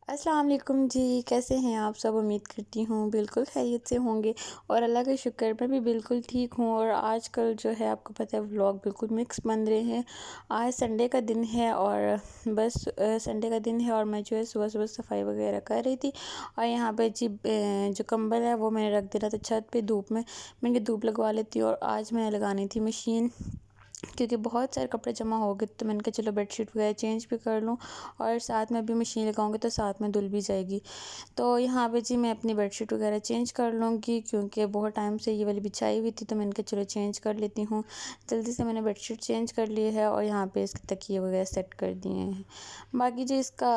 अस्सलाम वालेकुम जी, कैसे हैं आप सब? उम्मीद करती हूँ बिल्कुल खैरियत से होंगे और अल्लाह का शुक्र मैं भी बिल्कुल ठीक हूँ। और आजकल जो है आपको पता है व्लॉग बिल्कुल मिक्स बन रहे हैं। आज संडे का दिन है और बस संडे का दिन है और मैं जो है सुबह-सुबह सफाई वगैरह कर रही थी और यहाँ पे जी जो कंबल है वो मैंने रख दिया था छत पे धूप में। मैंने धूप लगवा लेती हूँ और आज मैंने लगानी थी मशीन, क्योंकि बहुत सारे कपड़े जमा हो गए तो मैंने कहा चलो बेडशीट वगैरह चेंज भी कर लूँ और साथ में भी मशीन लगाऊंगी तो साथ में धुल भी जाएगी। तो यहाँ पे जी मैं अपनी बेडशीट वगैरह चेंज कर लूँगी क्योंकि बहुत टाइम से ये वाली बिछाई हुई थी तो मैंने कहा चलो चेंज कर लेती हूँ। जल्दी से मैंने बेडशीट चेंज कर ली है और यहाँ पे इसके तकिए वगैरह सेट कर दिए हैं। बाकी जो इसका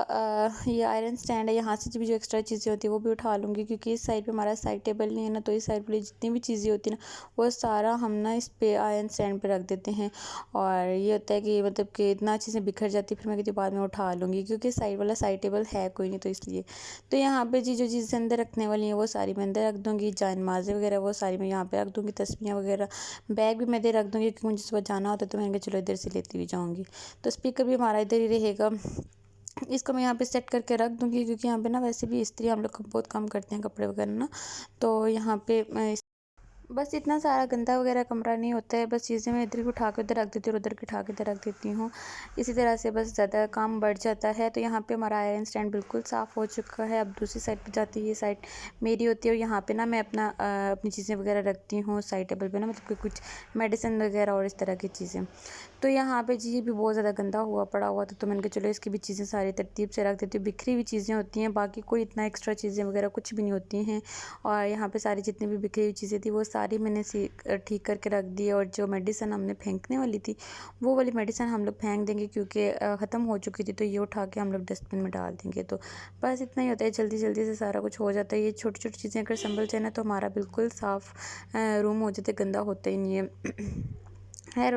ये आयरन स्टैंड है, यहाँ से भी जो एक्स्ट्रा चीज़ें होती है वो भी उठा लूँगी क्योंकि इस साइड पे हमारा साइड टेबल नहीं है ना, तो इस साइड पे जितनी भी चीज़ें होती है ना वो सारा हम ना इस पे आयरन स्टैंड पे रख देते हैं। और ये होता है कि मतलब कि इतना चीज़ें बिखर जाती है, फिर मैं कहती हूँ बाद में उठा लूँगी क्योंकि साइड वाला साइड टेबल है कोई नहीं, तो इसलिए। तो यहाँ पे जी जो चीज़ें अंदर रखने वाली हैं वो सारी मैं अंदर रख दूँगी, जान-माज़ें वगैरह वो सारी मैं यहाँ पे रख दूँगी, तस्बीहें वगैरह, बैग भी मैं इधर रख दूँगी क्योंकि मुझे सुबह जाना होता है तो मैंने कहा चलो इधर से लेती हुई जाऊँगी। तो स्पीकर भी हमारा इधर ही रहेगा। इसको मैं यहाँ पे सेट करके रख दूँगी क्योंकि यहाँ पे ना वैसे भी इस्त्री हम लोग बहुत कम करते हैं कपड़े वगैरह ना, तो यहाँ पे मैं बस इतना सारा गंदा वगैरह कमरा नहीं होता है, बस चीज़ें मैं इधर की उठा के उधर रख देती हूँ और उधर की उठा के इधर रख देती हूँ। इसी तरह से बस ज़्यादा काम बढ़ जाता है। तो यहाँ पे हमारा आयरन स्टैंड बिल्कुल साफ़ हो चुका है। अब दूसरी साइड पे जाती है, ये साइड मेरी होती है और यहाँ पे ना मैं अपनी चीज़ें वगैरह रखती हूँ साइड टेबल पे ना, मतलब कि कुछ मेडिसिन वगैरह और इस तरह की चीज़ें। तो यहाँ पे जी ये भी बहुत ज़्यादा गंदा हुआ पड़ा हुआ था तो मैंने कहा चलो इसकी भी चीज़ें सारी तरतीब से रख देती हूँ। बिखरी हुई चीज़ें होती हैं, बाकी कोई इतना एक्स्ट्रा चीज़ें वगैरह कुछ भी नहीं होती हैं। और यहाँ पे सारी जितनी भी बिखरी हुई चीज़ें थी वो सारी मैंने ठीक करके रख दी। और जो मेडिसिन हमने फेंकने वाली थी वो वाली मेडिसिन हम लोग फेंक देंगे क्योंकि ख़त्म हो चुकी थी, तो ये उठा के हम लोग डस्टबिन में डाल देंगे। तो बस इतना ही होता है, जल्दी जल्दी से सारा कुछ हो जाता है। ये छोटी छोटी चीज़ें अगर संभल जाए ना तो हमारा बिल्कुल साफ़ रूम हो जाता है, गंदा होता ही नहीं है। खैर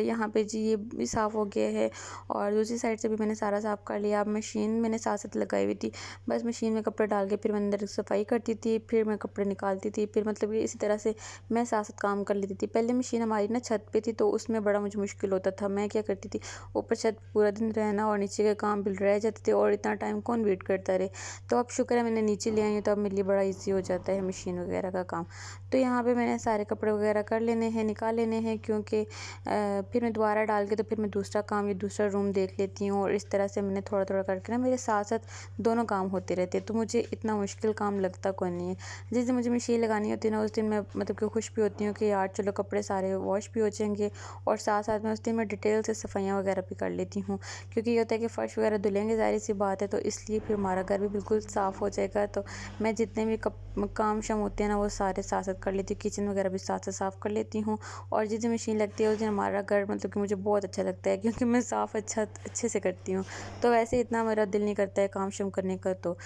यहाँ पे जी ये भी साफ़ हो गया है और दूसरी साइड से भी मैंने सारा साफ़ कर लिया। अब मशीन मैंने साथ साथ लगाई हुई थी, बस मशीन में कपड़े डाल के फिर मैं अंदर सफाई करती थी, फिर मैं कपड़े निकालती थी, फिर मतलब ये इसी तरह से मैं साथ साथ काम कर लेती थी। पहले मशीन हमारी ना छत पे थी तो उसमें बड़ा मुझे मुश्किल होता था। मैं क्या करती थी, ऊपर छत पूरा दिन रहना और नीचे के काम भी रह जाते थे और इतना टाइम कौन वेट करता रहे। तो अब शुक्र है मैंने नीचे ले आई हूँ, तो अब मेरे लिए बड़ा ईजी हो जाता है मशीन वगैरह का काम। तो यहाँ पर मैंने सारे कपड़े वगैरह कर लेने हैं, निकाल लेने हैं क्योंकि फिर मैं दोबारा डाल के तो फिर मैं दूसरा काम या दूसरा रूम देख लेती हूँ और इस तरह से मैंने थोड़ा थोड़ा करके ना मेरे साथ साथ दोनों काम होते रहते हैं, तो मुझे इतना मुश्किल काम लगता कोई नहीं है। जिस दिन मुझे मशीन लगानी होती है ना उस दिन मैं मतलब कि खुश भी होती हूँ कि यार चलो कपड़े सारे वॉश भी हो जाएंगे और साथ साथ में उस दिन मैं डिटेल से सफाइयाँ वगैरह भी कर लेती हूँ क्योंकि ये होता है कि फ़र्श वगैरह धुलेंगे, ज़ाहिर सी बात है, तो इसलिए फिर हमारा घर भी बिल्कुल साफ़ हो जाएगा। तो मैं जितने भी काम शाम होते हैं ना वो सारे साथ साथ कर लेती हूँ, किचन वगैरह भी साथ साथ साफ़ कर लेती हूँ। और जिस दिन मशीन लगती है उस दिन हमारा घर मतलब कि मुझे बहुत अच्छा लगता है क्योंकि मैं साफ़ अच्छे से करती हूँ। तो वैसे इतना मेरा दिल नहीं करता है काम शाम करने का। तो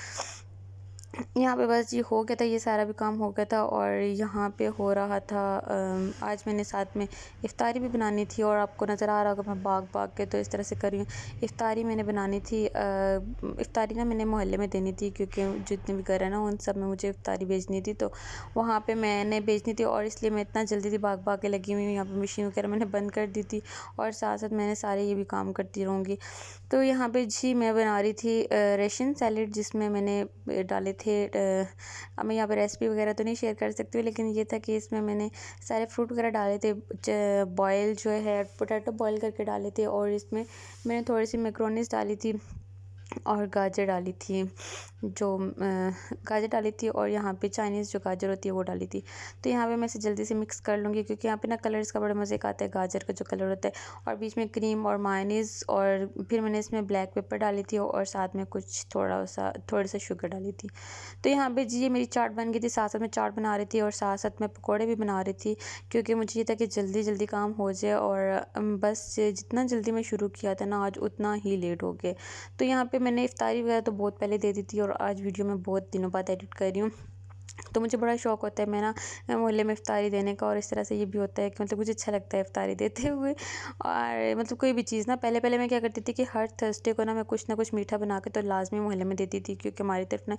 यहाँ पे बस ये हो गया था, ये सारा भी काम हो गया था और यहाँ पे हो रहा था आज मैंने साथ में इफ़्तारी भी बनानी थी और आपको नज़र आ रहा होगा मैं भाग के तो इस तरह से कर रही हूँ। इफ़्तारी मैंने बनानी थी, इफ़्तारी ना मैंने मोहल्ले में देनी थी क्योंकि जितने भी घर है ना उन सब में मुझे इफ़्तारी भेजनी थी, तो वहाँ पे मैंने भेजनी थी और इसलिए मैं इतना जल्दी से भाग के लगी हुई हूँ। यहाँ पर मशीन वगैरह मैंने बंद कर दी थी और साथ साथ मैंने सारे ये भी काम करती रहूँगी। तो यहाँ पे जी मैं बना रही थी रेशन सैलेड जिसमें मैंने डाले थे अब मैं यहाँ पे रेसिपी वगैरह तो नहीं शेयर कर सकती हूँ, लेकिन ये था कि इसमें मैंने सारे फ्रूट वगैरह डाले थे, बॉयल जो है पोटैटो बॉयल करके डाले थे और इसमें मैंने थोड़ी सी मैक्रोनीस डाली थी और गाजर डाली थी, गाजर डाली थी और यहाँ पे चाइनीज़ जो गाजर होती है वो डाली थी। तो यहाँ पे मैं इसे जल्दी से मिक्स कर लूँगी क्योंकि यहाँ पे ना कलर इसका बड़ा मज़े का आता है, गाजर का जो कलर होता है और बीच में क्रीम और मायोनीज़ और फिर मैंने इसमें ब्लैक पेपर डाली थी और साथ में कुछ थोड़ी सा शुगर डाली थी। तो यहाँ पे जी ये मेरी चाट बन गई थी, साथ साथ मैं चाट बना रही थी और साथ साथ मैं पकौड़े भी बना रही थी क्योंकि मुझे ये था कि जल्दी जल्दी काम हो जाए और बस जितना जल्दी मैं शुरू किया था ना आज उतना ही लेट हो गया। तो यहाँ पे मैंने इफ़्तारी वगैरह तो बहुत पहले दे दी थी और आज वीडियो मैं बहुत दिनों बाद एडिट कर रही हूँ तो मुझे बड़ा शौक़ होता है मैं ना मोहल्ले में इफ्तारी देने का, और इस तरह से ये भी होता है कि मतलब मुझे अच्छा लगता है इफ्तारी देते हुए। और मतलब कोई भी चीज़ ना पहले मैं क्या करती थी कि हर थर्सडे को ना मैं कुछ ना कुछ मीठा बना के तो लाज़मी मोहल्ले में देती थी, क्योंकि हमारी तरफ ना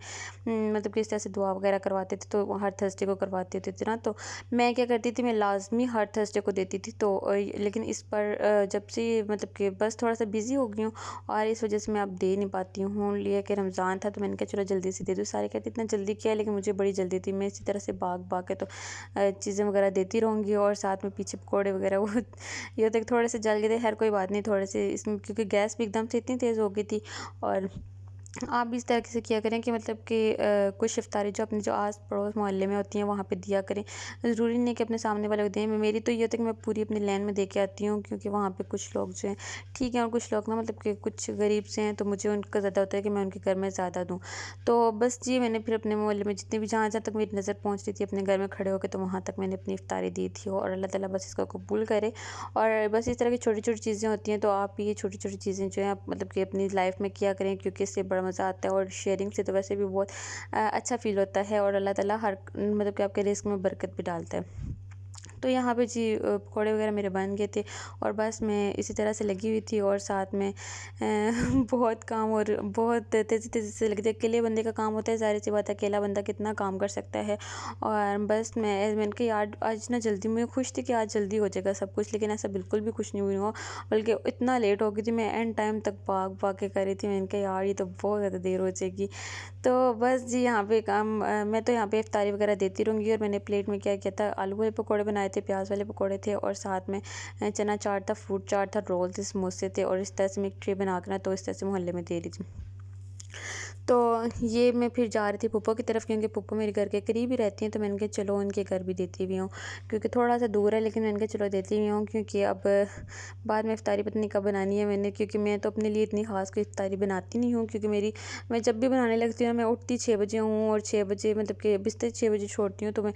मतलब कि इस तरह से दुआ वगैरह करवाते थे, तो हर थर्सडे को करवाते थे ना, तो मैं क्या करती थी, मैं लाज़मी हर थर्सडे को देती थी। तो लेकिन इस पर जब से मतलब कि बस थोड़ा-सा बिज़ी हो गई हूँ और इस वज़ह से मैं अब दे नहीं पाती हूँ। लिए कि रमज़ान था तो मैंने कहा चलो जल्दी से दे दूँ। सारे कहते इतना जल्दी क्या है, लेकिन मुझे बड़ी जल्दी थी। मैं इसी तरह से भाग-भाग के तो चीज़ें वगैरह देती रहूँगी, और साथ में पीछे पकौड़े वगैरह वो ये होता है कि थोड़े से जल गए थे, खैर कोई बात नहीं, थोड़े से इसमें क्योंकि गैस भी एकदम से इतनी तेज़ हो गई थी। और आप भी इस तरीके से किया करें कि मतलब कि कुछ इफ्तारी जो अपने जो आस पड़ोस मोहल्ले में होती हैं वहाँ पे दिया करें। ज़रूरी नहीं कि अपने सामने वाले को दें। मेरी तो ये होता है कि मैं पूरी अपनी लाइन में दे के आती हूँ, क्योंकि वहाँ पे कुछ लोग जो हैं ठीक हैं, और कुछ लोग ना मतलब कि कुछ गरीब से हैं, तो मुझे उनका ज़्यादा होता है कि मैं उनके घर में ज़्यादा दूँ। तो बस जी, मैंने फिर अपने मोहल्ले में जितने भी जहाँ-जहाँ तक मेरी नज़र पहुँच रही थी अपने घर में खड़े होके, तो वहाँ तक मैंने अपनी इफ्तारी दी थी, और अल्लाह ताला बस इसको कबूल करे। और बस इस तरह की छोटी-छोटी चीज़ें होती हैं, तो आप ये छोटी-छोटी चीज़ें जो हैं आप मतलब कि अपनी लाइफ़ में किया करें, क्योंकि इससे बड़ा मज़ा आता है, और शेयरिंग से तो वैसे भी बहुत अच्छा फ़ील होता है, और अल्लाह ताला हर मतलब कि आपके रिज़्क में बरकत भी डालता है। तो यहाँ पे जी पकौड़े वगैरह मेरे बन गए थे, और बस मैं इसी तरह से लगी हुई थी, और साथ में बहुत काम और बहुत तेज़ी-तेज़ी से लगी थी। अकेले बंदे का काम होता है, ज़ाहिर-सी बात है अकेला बंदा कितना काम कर सकता है। और बस मैंने कहा यार आज ना जल्दी, मैं खुश थी कि आज जल्दी हो जाएगा सब कुछ, लेकिन ऐसा बिल्कुल भी कुछ नहीं हुआ, बल्कि इतना लेट हो गई थी, मैं एंड टाइम तक भाग-भाग के कर रही थी। मैंने कहा यार ये तो बहुत ज़्यादा देर हो जाएगी। तो बस जी, यहाँ पे काम मैं तो यहाँ पे इफ्तारी वगैरह देती रहूँगी। और मैंने प्लेट में क्या किया था, आलू वाले पकौड़े बनाए थे, प्याज वाले पकौड़े थे, और साथ में चना चाट था, फ्रूट चाट था, रोल थे, समोसे थे, और इस तरह से मैं एक ट्रे बना के ना तो इस तरह से मोहल्ले में दे रही थी। तो ये मैं फिर जा रही थी फूफा की तरफ, क्योंकि फूफा मेरे घर के करीब ही रहती हैं, तो मैंने कहा चलो उनके घर भी देती भी हूँ, क्योंकि थोड़ा सा दूर है, लेकिन मैंने कहा चलो देती भी हूँ, क्योंकि अब बाद में इफ्तारी पता नहीं कब बनानी है मैंने, क्योंकि मैं तो अपने लिए इतनी ख़ास कोई इफ्तारी बनाती नहीं हूँ, क्योंकि मैं जब भी बनाने लगती हूँ मैं उठती 6 बजे हूँ, और 6 बजे मतलब कि बिस्तर 6 बजे छोड़ती हूँ, तो मैं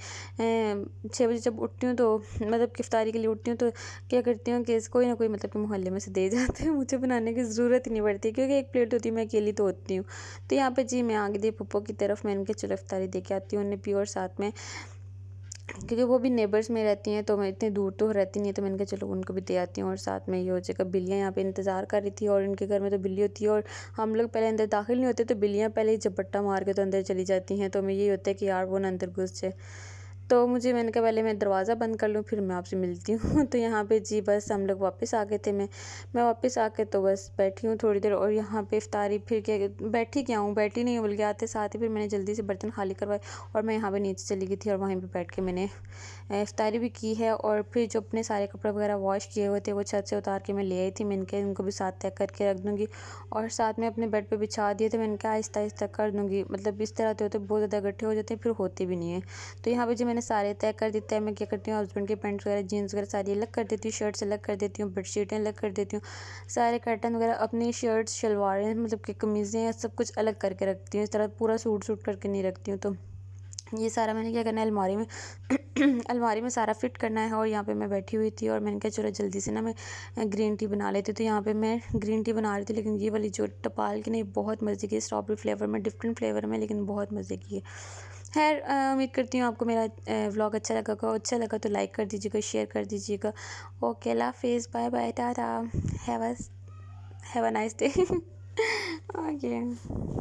6 बजे जब उठती हूँ तो मतलब कि इफ्तारी के लिए उठती हूँ, तो क्या करती हूँ कि कोई ना कोई मतलब कि मोहल्ले में से दे जाते हैं, मुझे बनाने की ज़रूरत ही नहीं पड़ती, क्योंकि एक प्लेट होती है, मैं अकेली तो होती हूँ। तो यहाँ पे जी मैं आ गई थी फूफो की तरफ, मैंने कहा चलो इफ्तारी दे के आती हूँ उन्हें भी, और साथ में क्योंकि वो भी नेबर्स में रहती हैं, तो मैं इतनी दूर तो रहती नहीं है, तो मैंने कहा चलो उनको भी दे आती हूँ, और साथ में ये हो जाएगा। बिल्लियाँ यहाँ पे इंतज़ार कर रही थी, और इनके घर में तो बिल्ली होती है, और हम लोग पहले अंदर दाखिल नहीं होते, तो बिल्लियाँ पहले ही झपट्टा मार के तो अंदर चली जाती हैं, तो हमें यही होता है कि यार वो ना अंदर घुस जाए। तो मैंने कहा पहले मैं दरवाज़ा बंद कर लूँ, फिर मैं आपसे मिलती हूँ। तो यहाँ पे जी बस हम लोग वापस आ गए थे, मैं वापस आके तो बस बैठी हूँ थोड़ी देर, और यहाँ पे इफ्तारी फिर क्या बैठी क्या हूँ, बैठी नहीं हूँ, बल्कि आते साथ ही फिर मैंने जल्दी से बर्तन खाली करवाए, और मैं यहाँ पे नीचे चली गई थी, और वहीं पे बैठ के मैंने इफ्तारी भी की है। और फिर जो अपने सारे कपड़े वगैरह वॉश किए हुए थे वो छत से उतार के मैं ले आई थी, मैंने कहा इनको भी साथ तय करके रख दूँगी, और साथ में अपने बेड पे बिछा दिए थे, मैंने कहा आहिस्ता-आहिस्ता कर दूँगी, मतलब इस तरह होते बहुत ज़्यादा इकट्ठे हो जाते हैं, फिर होते भी नहीं है। तो यहाँ पे जी मैंने सारे तय कर देते हैं। मैं क्या करती हूँ, हस्बैंड के पैंट्स वगैरह, जीन्स वगैरह सारी अलग कर देती हूँ, शर्ट्स अलग कर देती हूँ, बेडशीटें अलग कर देती हूँ, सारे कर्टन वगैरह, अपनी शर्ट्स, शलवारें मतलब कि कमीज़ें हैं, सब कुछ अलग करके रखती हूँ। इस तरह पूरा सूट करके नहीं रखती हूँ। तो ये सारा मैंने क्या करना है, अलमारी में अलमारी में सारा फिट करना है। और यहाँ पे मैं बैठी हुई थी, और मैंने कहा चलो जल्दी से ना मैं ग्रीन टी बना लेती हूँ। तो यहाँ पे मैं ग्रीन टी बना रही थी, लेकिन ये वाली जो टपाल की नहीं, बहुत मज़े की, स्ट्रॉबेरी फ्लेवर में, डिफरेंट फ्लेवर में, लेकिन बहुत मज़े की है। खैर उम्मीद करती हूँ आपको मेरा व्लॉग अच्छा लगा होगा। अच्छा लगा तो लाइक कर दीजिएगा, शेयर कर दीजिएगा। ओके, अल्लाह हाफिज़, bye bye, tata, have a nice day. Okay.